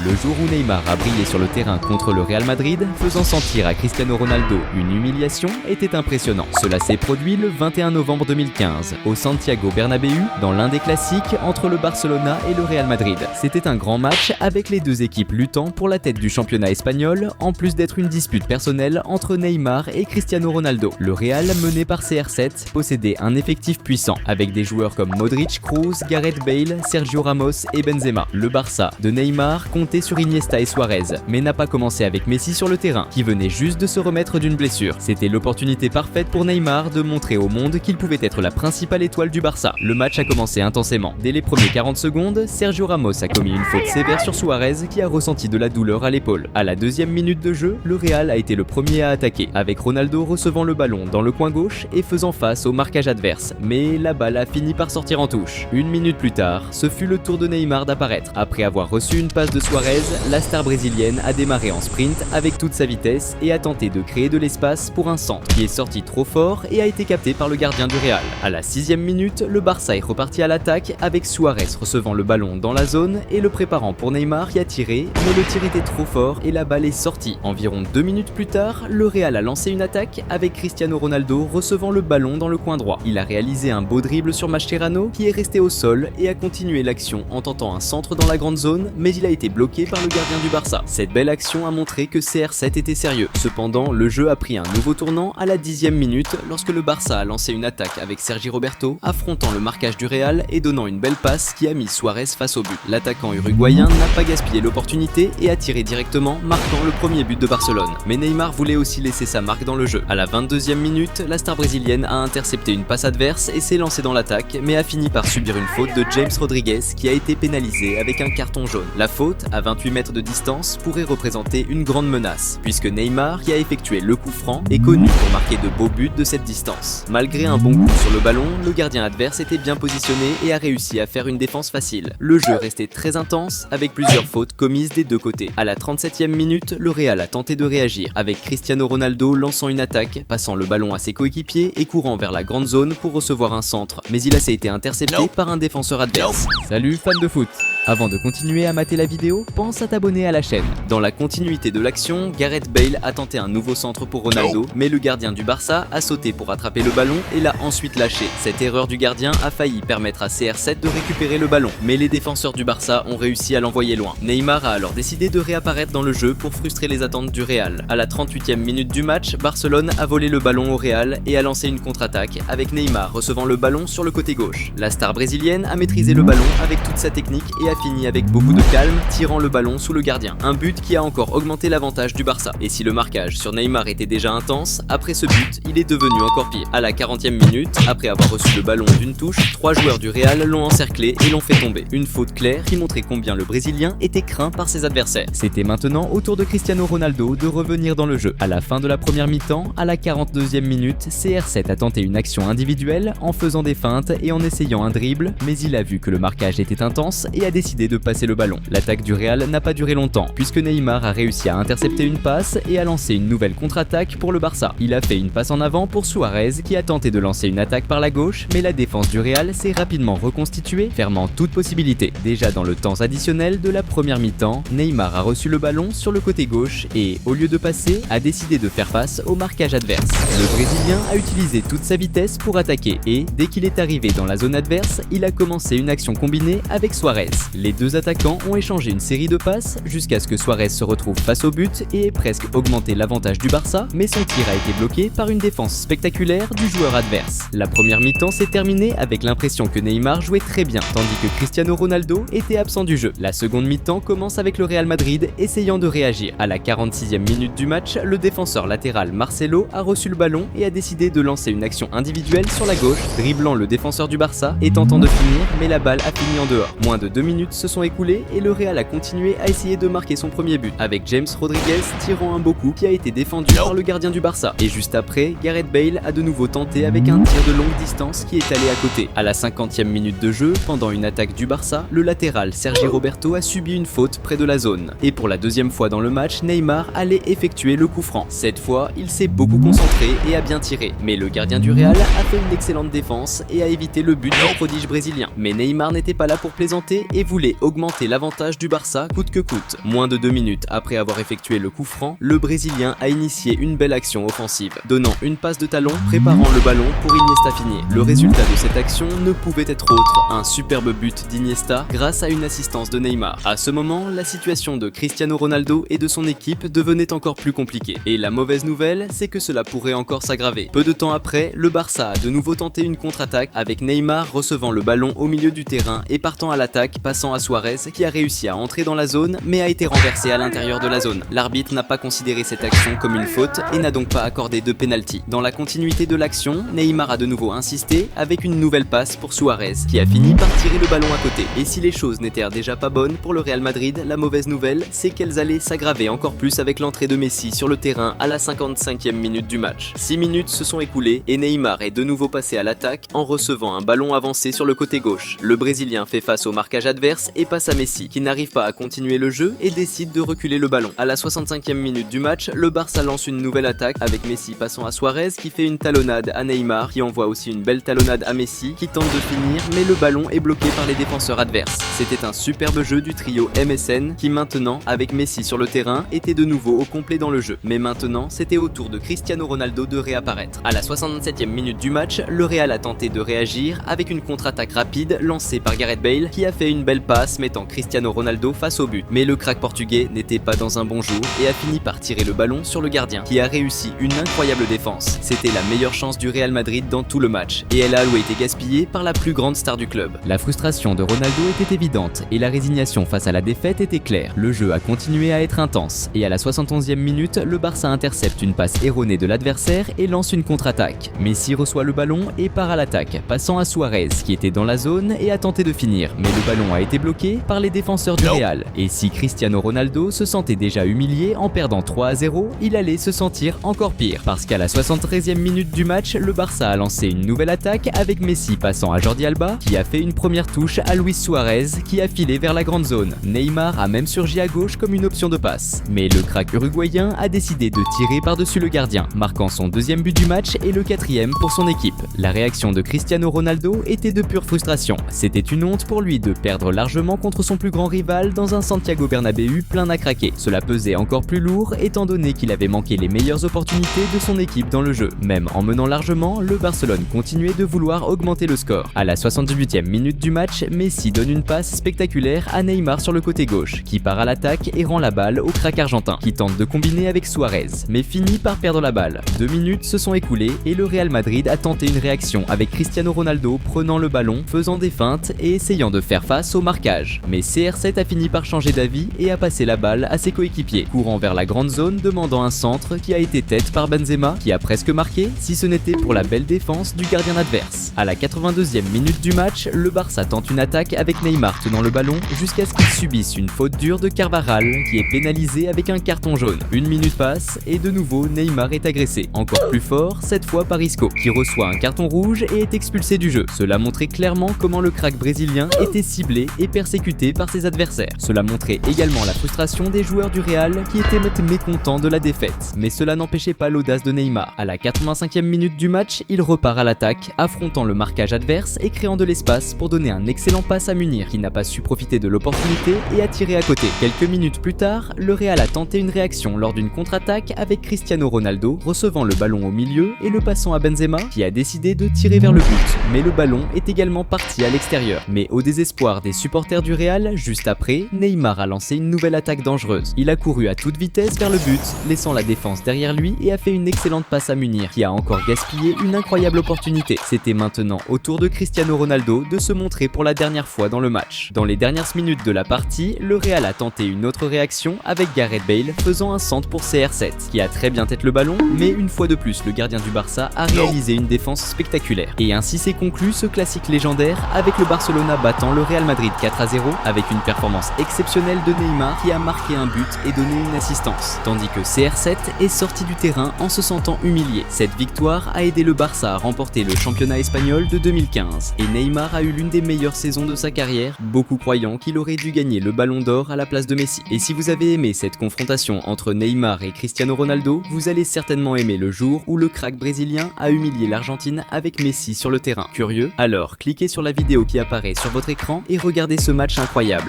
Le jour où Neymar a brillé sur le terrain contre le Real Madrid, faisant sentir à Cristiano Ronaldo une humiliation, était impressionnant. Cela s'est produit le 21 novembre 2015, au Santiago Bernabéu, dans l'un des classiques entre le Barcelona et le Real Madrid. C'était un grand match avec les deux équipes luttant pour la tête du championnat espagnol, en plus d'être une dispute personnelle entre Neymar et Cristiano Ronaldo. Le Real, mené par CR7, possédait un effectif puissant, avec des joueurs comme Modric, Kroos, Gareth Bale, Sergio Ramos et Benzema. Le Barça de Neymar comptait sur Iniesta et Suarez, mais n'a pas commencé avec Messi sur le terrain, qui venait juste de se remettre d'une blessure. C'était l'opportunité parfaite pour Neymar de montrer au monde qu'il pouvait être la principale étoile du Barça. Le match a commencé intensément. Dès les premiers 40 secondes, Sergio Ramos a commis une faute sévère sur Suarez qui a ressenti de la douleur à l'épaule. À la deuxième minute de jeu, le Real a été le premier à attaquer, avec Ronaldo recevant le ballon dans le coin gauche et faisant face au marquage adverse. Mais la balle a fini par sortir en touche. Une minute plus tard, ce fut le tour de Neymar d'apparaître. Après avoir reçu une passe de Suarez, la star brésilienne a démarré en sprint avec toute sa vitesse et a tenté de créer de l'espace pour un centre qui est sorti trop fort et a été capté par le gardien du Real. À la 6e minute, le Barça est reparti à l'attaque avec Suarez recevant le ballon dans la zone et le préparant pour Neymar qui a tiré, mais le tir était trop fort et la balle est sortie. Environ 2 minutes plus tard, le Real a lancé une attaque avec Cristiano Ronaldo recevant le ballon dans le coin droit. Il a réalisé un beau dribble sur Mascherano qui est resté au sol et a continué l'action en tentant un centre dans la grande zone, mais il a été bloqué par le gardien du Barça. Cette belle action a montré que CR7 était sérieux. Cependant, le jeu a pris un nouveau tournant à la 10e minute lorsque le Barça a lancé une attaque avec Sergi Roberto, affrontant le marquage du Real et donnant une belle passe qui a mis Suarez face au but. L'attaquant uruguayen n'a pas gaspillé l'opportunité et a tiré directement, marquant le premier but de Barcelone. Mais Neymar voulait aussi laisser sa marque dans le jeu. À la 22e minute, la star brésilienne a intercepté une passe adverse et s'est lancée dans l'attaque, mais a fini par subir une faute de James Rodriguez qui a été pénalisé avec un carton jaune. La faute, à 28 mètres de distance, pourrait représenter une grande menace, puisque Neymar, qui a effectué le coup franc, est connu pour marquer de beaux buts de cette distance. Malgré un bon coup sur le ballon, le gardien adverse était bien positionné et a réussi à faire une défense facile. Le jeu restait très intense, avec plusieurs fautes commises des deux côtés. À la 37e minute, le Real a tenté de réagir, avec Cristiano Ronaldo lançant une attaque, passant le ballon à ses coéquipiers et courant vers la grande zone pour recevoir un centre, mais il a été intercepté par un défenseur adverse. Salut fans de foot! Avant de continuer à mater la vidéo, pense à t'abonner à la chaîne. Dans la continuité de l'action, Gareth Bale a tenté un nouveau centre pour Ronaldo, mais le gardien du Barça a sauté pour attraper le ballon et l'a ensuite lâché. Cette erreur du gardien a failli permettre à CR7 de récupérer le ballon, mais les défenseurs du Barça ont réussi à l'envoyer loin. Neymar a alors décidé de réapparaître dans le jeu pour frustrer les attentes du Real. À la 38e minute du match, Barcelone a volé le ballon au Real et a lancé une contre-attaque, avec Neymar recevant le ballon sur le côté gauche. La star brésilienne a maîtrisé le ballon avec toute sa technique et a fini avec beaucoup de calme, tirant le ballon sous le gardien. Un but qui a encore augmenté l'avantage du Barça. Et si le marquage sur Neymar était déjà intense, après ce but, il est devenu encore pire. À la 40e minute, après avoir reçu le ballon d'une touche, 3 joueurs du Real l'ont encerclé et l'ont fait tomber. Une faute claire qui montrait combien le Brésilien était craint par ses adversaires. C'était maintenant au tour de Cristiano Ronaldo de revenir dans le jeu. À la fin de la première mi-temps, à la 42e minute, CR7 a tenté une action individuelle en faisant des feintes et en essayant un dribble, mais il a vu que le marquage était intense et a décidé de passer le ballon. L'attaque du Real n'a pas duré longtemps, puisque Neymar a réussi à intercepter une passe et a lancé une nouvelle contre-attaque pour le Barça. Il a fait une passe en avant pour Suarez qui a tenté de lancer une attaque par la gauche, mais la défense du Real s'est rapidement reconstituée, fermant toute possibilité. Déjà dans le temps additionnel de la première mi-temps, Neymar a reçu le ballon sur le côté gauche et, au lieu de passer, a décidé de faire face au marquage adverse. Le Brésilien a utilisé toute sa vitesse pour attaquer et, dès qu'il est arrivé dans la zone adverse, il a commencé une action combinée avec Suarez. Les deux attaquants ont échangé une série de passes jusqu'à ce que Suarez se retrouve face au but et ait presque augmenté l'avantage du Barça, mais son tir a été bloqué par une défense spectaculaire du joueur adverse. La première mi-temps s'est terminée avec l'impression que Neymar jouait très bien, tandis que Cristiano Ronaldo était absent du jeu. La seconde mi-temps commence avec le Real Madrid essayant de réagir. À la 46e minute du match, le défenseur latéral Marcelo a reçu le ballon et a décidé de lancer une action individuelle sur la gauche, dribblant le défenseur du Barça et tentant de finir, mais la balle a fini en dehors. Moins de 2 minutes se sont écoulées et le Real a continué à essayer de marquer son premier but, avec James Rodriguez tirant un beau coup qui a été défendu par le gardien du Barça. Et juste après, Gareth Bale a de nouveau tenté avec un tir de longue distance qui est allé à côté. À la 50e minute de jeu, pendant une attaque du Barça, le latéral Sergi Roberto a subi une faute près de la zone. Et pour la deuxième fois dans le match, Neymar allait effectuer le coup franc. Cette fois, il s'est beaucoup concentré et a bien tiré. Mais le gardien du Real a fait une excellente défense et a évité le but du prodige brésilien. Mais Neymar n'était pas là pour plaisanter et voulait augmenter l'avantage du Barça Barça coûte que coûte. Moins de 2 minutes après avoir effectué le coup franc, le Brésilien a initié une belle action offensive, donnant une passe de talon, préparant le ballon pour Iniesta finir. Le résultat de cette action ne pouvait être autre, un superbe but d'Iniesta grâce à une assistance de Neymar. À ce moment, la situation de Cristiano Ronaldo et de son équipe devenait encore plus compliquée. Et la mauvaise nouvelle, c'est que cela pourrait encore s'aggraver. Peu de temps après, le Barça a de nouveau tenté une contre-attaque avec Neymar recevant le ballon au milieu du terrain et partant à l'attaque, passant à Suarez qui a réussi à entrer dans la zone mais a été renversé à l'intérieur de la zone. L'arbitre n'a pas considéré cette action comme une faute et n'a donc pas accordé de pénalty. Dans la continuité de l'action, Neymar a de nouveau insisté avec une nouvelle passe pour Suarez qui a fini par tirer le ballon à côté. Et si les choses n'étaient déjà pas bonnes pour le Real Madrid, la mauvaise nouvelle, c'est qu'elles allaient s'aggraver encore plus avec l'entrée de Messi sur le terrain à la 55e minute du match. 6 minutes se sont écoulées et Neymar est de nouveau passé à l'attaque en recevant un ballon avancé sur le côté gauche. Le Brésilien fait face au marquage adverse et passe à Messi qui n'arrive pas à continuer le jeu et décide de reculer le ballon. À la 65e minute du match, le Barça lance une nouvelle attaque avec Messi passant à Suarez qui fait une talonnade à Neymar qui envoie aussi une belle talonnade à Messi qui tente de finir mais le ballon est bloqué par les défenseurs adverses. C'était un superbe jeu du trio MSN qui maintenant, avec Messi sur le terrain, était de nouveau au complet dans le jeu. Mais maintenant, c'était au tour de Cristiano Ronaldo de réapparaître. À la 67e minute du match, le Real a tenté de réagir avec une contre-attaque rapide lancée par Gareth Bale qui a fait une belle passe mettant Cristiano Ronaldo face au but. Mais le crack portugais n'était pas dans un bon jour et a fini par tirer le ballon sur le gardien qui a réussi une incroyable défense. C'était la meilleure chance du Real Madrid dans tout le match et elle a alloué été gaspillée par la plus grande star du club. La frustration de Ronaldo était évidente et la résignation face à la défaite était claire. Le jeu a continué à être intense et à la 71e minute, le Barça intercepte une passe erronée de l'adversaire et lance une contre-attaque. Messi reçoit le ballon et part à l'attaque, passant à Suarez qui était dans la zone et a tenté de finir, mais le ballon a été bloqué par les défenseurs du Real. Et si Cristiano Ronaldo se sentait déjà humilié en perdant 3-0, il allait se sentir encore pire parce qu'à la 73e minute du match, le Barça a lancé une nouvelle attaque avec Messi passant à Jordi Alba qui a fait une première touche à Luis Suarez qui a filé vers la grande zone. Neymar a même surgi à gauche comme une option de passe, mais le crack uruguayen a décidé de tirer par-dessus le gardien, marquant son deuxième but du match et le quatrième pour son équipe. La réaction de Cristiano Ronaldo était de pure frustration. C'était une honte pour lui de perdre largement contre son plus grand rival dans un Santiago Bernabéu plein à craquer. Cela pesait encore plus lourd étant donné qu'il avait manqué les meilleures opportunités de son équipe dans le jeu. Même en menant largement, le Barcelone continuait de vouloir augmenter le score. À la 78e minute du match, Messi donne une passe spectaculaire à Neymar sur le côté gauche, qui part à l'attaque et rend la balle au crack argentin, qui tente de combiner avec Suarez, mais finit par perdre la balle. 2 minutes se sont écoulées et le Real Madrid a tenté une réaction avec Cristiano Ronaldo prenant le ballon, faisant des feintes et essayant de faire face au marquage. Mais CR7 a fini par changer d'avis et a passé la balle à ses coéquipiers, courant vers la grande zone demandant un centre qui a été tête par Benzema, qui a presque marqué si ce n'était pour la belle défense du gardien adverse. À la 82e minute du match, le Barça tente une attaque avec Neymar tenant le ballon jusqu'à ce qu'il subisse une faute dure de Carvajal qui est pénalisé avec un carton jaune. Une minute passe et de nouveau Neymar est agressé, encore plus fort cette fois par Isco qui reçoit un carton rouge et est expulsé du jeu. Cela montrait clairement comment le crack brésilien était ciblé et persécuté par ses adversaires. Cela montrait également la frustration des joueurs du Real qui étaient mécontents de la défaite, mais cela n'empêchait pas l'audace de Neymar. À la 85e minute du match, il repart à l'attaque, affrontant le marquage adverse et créant de l'espace pour donner un excellent pass à Munir qui n'a pas su profiter de l'opportunité et a tiré à côté. Quelques minutes plus tard, le Real a tenté une réaction lors d'une contre-attaque avec Cristiano Ronaldo recevant le ballon au milieu et le passant à Benzema qui a décidé de tirer vers le but, mais le ballon est également parti à l'extérieur. Mais au désespoir des supporters du Real, juste après, Neymar a lancé une nouvelle attaque dangereuse. Il a couru à toute vitesse vers le but, laissant la défense derrière lui et a fait une excellente passe à Munir qui a encore gaspillé une incroyable opportunité. C'était maintenant au tour de Cristiano Ronaldo de se montrer pour la dernière fois dans le match. Dans les dernières minutes de la partie, le Real a tenté une autre réaction avec Gareth Bale faisant un centre pour CR7 qui a très bien tête le ballon, mais une fois de plus le gardien du Barça a réalisé une défense spectaculaire. Et ainsi s'est conclu ce classique légendaire avec le Barcelona battant le Real Madrid 4-0 avec une performance exceptionnelle de Neymar qui a marqué un but et donné une assistance, tandis que CR7 est sorti du terrain en se sentant humilié. Cette victoire a aidé le Barça à remporter le championnat espagnol de 2015 et Neymar a eu l'une des meilleures saisons de sa carrière, beaucoup croyant qu'il aurait dû gagner le Ballon d'Or à la place de Messi. Et si vous avez aimé cette confrontation entre Neymar et Cristiano Ronaldo, vous allez certainement aimer le jour où le crack brésilien a humilié l'Argentine avec Messi sur le terrain. Curieux? Alors cliquez sur la vidéo qui apparaît sur votre écran et regardez ce match incroyable.